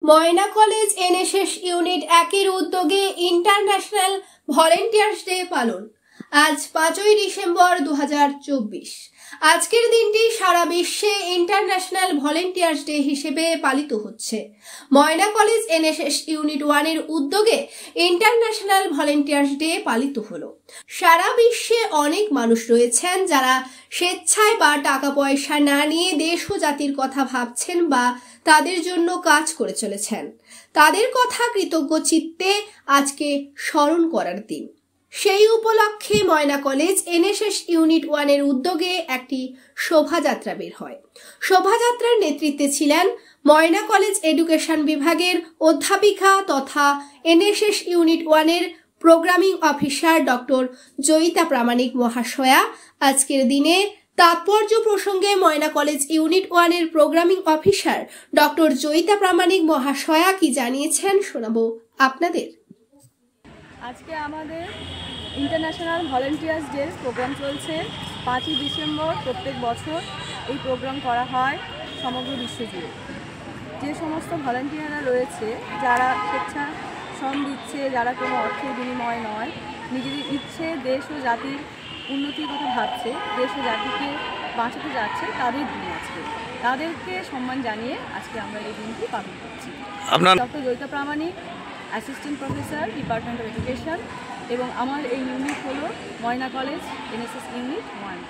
ময়না college NSS unit 1-এর উদ্যোগে international volunteers day পালন। আজ 5ই ডিসেম্বর 2024। আজকের দিনটি সারা বিশ্বে ইন্টারন্যাশনাল ভলেন্টিয়ার্স ডে হিসেবে পালিত হচ্ছে। ময়না কলেজ এনএসএস ইউনিট 1-এর উদ্যোগে ইন্টারন্যাশনাল ভলেন্টিয়ার্স ডে পালিত হলো। সারা বিশ্বে অনেক মানুষ রয়েছেন যারা স্বেচ্ছায় বা টাকা পয়সা না নিয়ে দেশ ও জাতির কথা ভাবছেন বা তাদের জন্য কাজ করে চলেছেন। তাদের কথা কৃতজ্ঞ চিত্তে আজকে স্মরণ করার দিন। সেই উপলক্ষে ময়না কলেজ এনএসএস ইউনিট 1-এর উদ্যোগে একটি শোভাযাত্রা বের হয়। শোভাযাত্রার নেতৃত্বে ছিলেন ময়না কলেজ এডুকেশন বিভাগের অধ্যাপিকা তথা এনএসএস ইউনিট 1-এর programming officer doctor Joyita Pramanik মহাশয়া। আজকের দিনে তাৎপর্য প্রসঙ্গে ময়না কলেজ ইউনিট 1-এর programming officer doctor Joyita Pramanik মহাশয়া কি জানিয়েছেন শোনাবো আপনাদের। আজকে আমাদের ইন্টারন্যাশনাল ভলেন্টিয়ার্স ডে প্রোগ্রাম চলছে 5ই ডিসেম্বর। প্রত্যেক বছর এই প্রোগ্রাম করা হয় সমগ্র বিশ্ব জুড়ে। যে সমস্ত ভলেন্টিয়াররা রয়েছে, যারা স্বেচ্ছা শ্রম দিচ্ছে, যারা কোনো অর্থের বিনিময় নয়, নিজেদের ইচ্ছে দেশ ও জাতির উন্নতির কথা ভাবছে, দেশ ও জাতিকে বাঁচাতে যাচ্ছে, তাদের দিন আজকে। তাদেরকে সম্মান জানিয়ে আজকে আমরা এই দিনটি পালন করছি। Doctor Joyita Pramanik, assistant professor, department of education, এবং আমার এই ইউনিট হলো ময়না কলেজ এনএসএস ইউনিট 1।